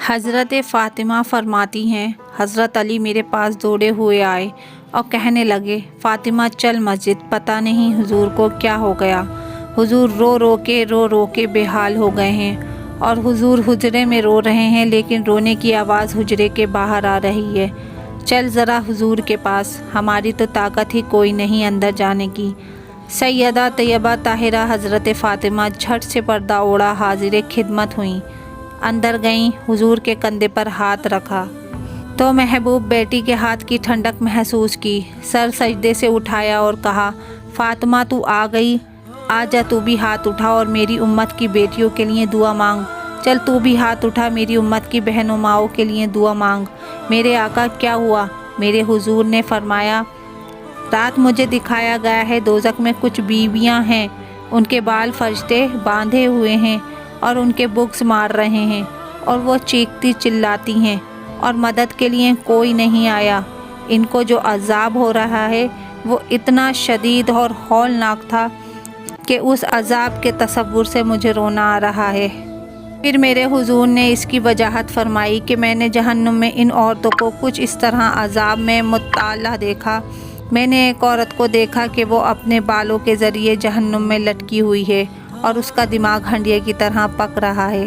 حضرت فاطمہ فرماتی ہیں، حضرت علی میرے پاس دوڑے ہوئے آئے اور کہنے لگے، فاطمہ چل مسجد، پتہ نہیں حضور کو کیا ہو گیا۔ حضور رو رو کے بے حال ہو گئے ہیں اور حضور حجرے میں رو رہے ہیں، لیکن رونے کی آواز حجرے کے باہر آ رہی ہے۔ چل ذرا حضور کے پاس، ہماری تو طاقت ہی کوئی نہیں اندر جانے کی۔ سیدہ طیبہ طاہرہ حضرت فاطمہ جھٹ سے پردہ اوڑھا حاضر خدمت ہوئیں، اندر گئیں، حضور کے کندھے پر ہاتھ رکھا تو محبوب بیٹی کے ہاتھ کی ٹھنڈک محسوس کی، سر سجدے سے اٹھایا اور کہا، فاطمہ تو آ گئی، آ جا تو بھی ہاتھ اٹھا اور میری امت کی بیٹیوں کے لیے دعا مانگ۔ چل تو بھی ہاتھ اٹھا، میری امت کی بہنوں ماؤں کے لیے دعا مانگ۔ میرے آقا کیا ہوا؟ میرے حضور نے فرمایا، رات مجھے دکھایا گیا ہے دوزخ میں کچھ بیویاں ہیں، ان کے بال فرشتے باندھے ہوئے ہیں اور ان کے بغض مار رہے ہیں اور وہ چیختی چلاتی ہیں اور مدد کے لیے کوئی نہیں آیا۔ ان کو جو عذاب ہو رہا ہے وہ اتنا شدید اور ہولناک تھا کہ اس عذاب کے تصور سے مجھے رونا آ رہا ہے۔ پھر میرے حضور نے اس کی وضاحت فرمائی کہ میں نے جہنم میں ان عورتوں کو کچھ اس طرح عذاب میں مبتلا دیکھا۔ میں نے ایک عورت کو دیکھا کہ وہ اپنے بالوں کے ذریعے جہنم میں لٹکی ہوئی ہے اور اس کا دماغ ہنڈیے کی طرح پک رہا ہے،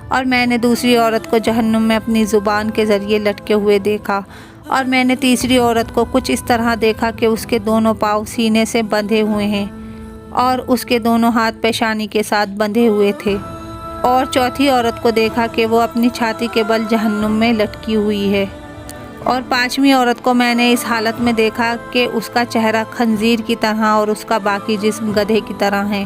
اور میں نے دوسری عورت کو جہنم میں اپنی زبان کے ذریعے لٹکے ہوئے دیکھا، اور میں نے تیسری عورت کو کچھ اس طرح دیکھا کہ اس کے دونوں پاؤں سینے سے بندھے ہوئے ہیں اور اس کے دونوں ہاتھ پیشانی کے ساتھ بندھے ہوئے تھے، اور چوتھی عورت کو دیکھا کہ وہ اپنی چھاتی کے بل جہنم میں لٹکی ہوئی ہے، اور پانچویں عورت کو میں نے اس حالت میں دیکھا کہ اس کا چہرہ خنزیر کی طرح اور اس کا باقی جسم گدھے کی طرح ہے،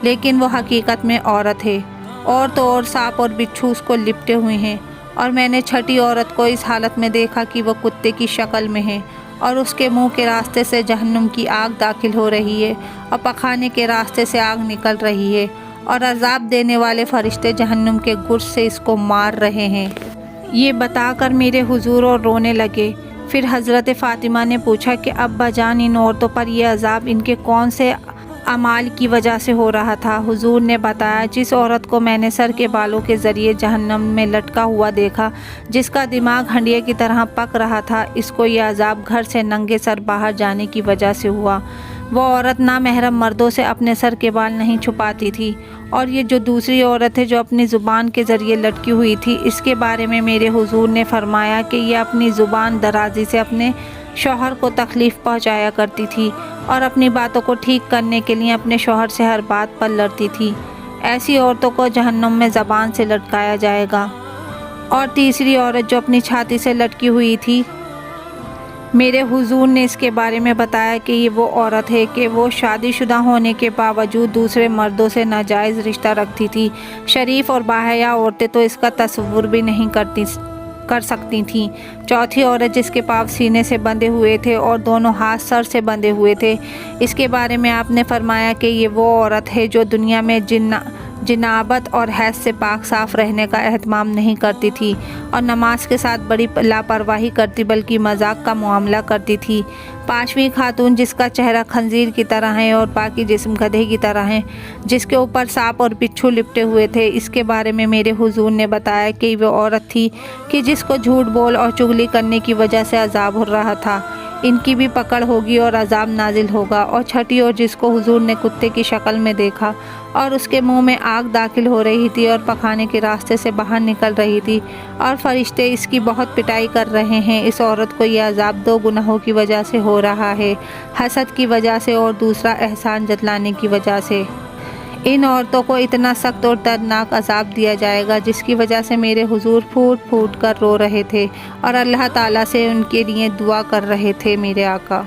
لیکن وہ حقیقت میں عورت ہے، اور تو اور سانپ اور بچھو اس کو لپٹے ہوئے ہیں، اور میں نے چھٹی عورت کو اس حالت میں دیکھا کہ وہ کتے کی شکل میں ہے اور اس کے منہ کے راستے سے جہنم کی آگ داخل ہو رہی ہے اور پخانے کے راستے سے آگ نکل رہی ہے، اور عذاب دینے والے فرشتے جہنم کے گرز سے اس کو مار رہے ہیں۔ یہ بتا کر میرے حضور اور رونے لگے۔ پھر حضرت فاطمہ نے پوچھا کہ ابا جان، ان عورتوں پر یہ عذاب ان کے کون سے اعمال کی وجہ سے ہو رہا تھا؟ حضور نے بتایا، جس عورت کو میں نے سر کے بالوں کے ذریعے جہنم میں لٹکا ہوا دیکھا، جس کا دماغ ہنڈیے کی طرح پک رہا تھا، اس کو یہ عذاب گھر سے ننگے سر باہر جانے کی وجہ سے ہوا۔ وہ عورت نامحرم مردوں سے اپنے سر کے بال نہیں چھپاتی تھی، اور یہ جو دوسری عورت ہے جو اپنی زبان کے ذریعے لٹکی ہوئی تھی، اس کے بارے میں میرے حضور نے فرمایا کہ یہ اپنی زبان درازی سے اپنے شوہر کو تکلیف پہنچایا کرتی تھی اور اپنی باتوں کو ٹھیک کرنے کے لیے اپنے شوہر سے ہر بات پر لڑتی تھی۔ ایسی عورتوں کو جہنم میں زبان سے لٹکایا جائے گا۔ اور تیسری عورت جو اپنی چھاتی سے لٹکی ہوئی تھی، میرے حضور نے اس کے بارے میں بتایا کہ یہ وہ عورت ہے کہ وہ شادی شدہ ہونے کے باوجود دوسرے مردوں سے ناجائز رشتہ رکھتی تھی۔ شریف اور باحیا عورتیں تو اس کا تصور بھی نہیں کر سکتی تھیں۔ چوتھی عورت جس کے پاؤں سینے سے بندھے ہوئے تھے اور دونوں ہاتھ سر سے بندھے ہوئے تھے، اس کے بارے میں آپ نے فرمایا کہ یہ وہ عورت ہے جو دنیا میں جنابت اور حیض سے پاک صاف رہنے کا اہتمام نہیں کرتی تھی اور نماز کے ساتھ بڑی لاپرواہی کرتی بلکہ مذاق کا معاملہ کرتی تھی۔ پانچویں خاتون جس کا چہرہ خنزیر کی طرح ہے اور باقی جسم گدھے کی طرح ہے، جس کے اوپر سانپ اور بچھو لپٹے ہوئے تھے، اس کے بارے میں میرے حضور نے بتایا کہ وہ عورت تھی کہ جس کو جھوٹ بول اور چغلی کرنے کی وجہ سے عذاب ہو رہا تھا، ان کی بھی پکڑ ہوگی اور عذاب نازل ہوگا۔ اور چھٹی اور جس کو حضور نے کتے کی شکل میں دیکھا اور اس کے منہ میں آگ داخل ہو رہی تھی اور پخانے کے راستے سے باہر نکل رہی تھی اور فرشتے اس کی بہت پٹائی کر رہے ہیں، اس عورت کو یہ عذاب دو گناہوں کی وجہ سے ہو رہا ہے، حسد کی وجہ سے اور دوسرا احسان جتلانے کی وجہ سے۔ ان عورتوں کو اتنا سخت اور دردناک عذاب دیا جائے گا جس کی وجہ سے میرے حضور پھوٹ پھوٹ کر رو رہے تھے اور اللہ تعالیٰ سے ان کے لیے دعا کر رہے تھے۔ میرے آقا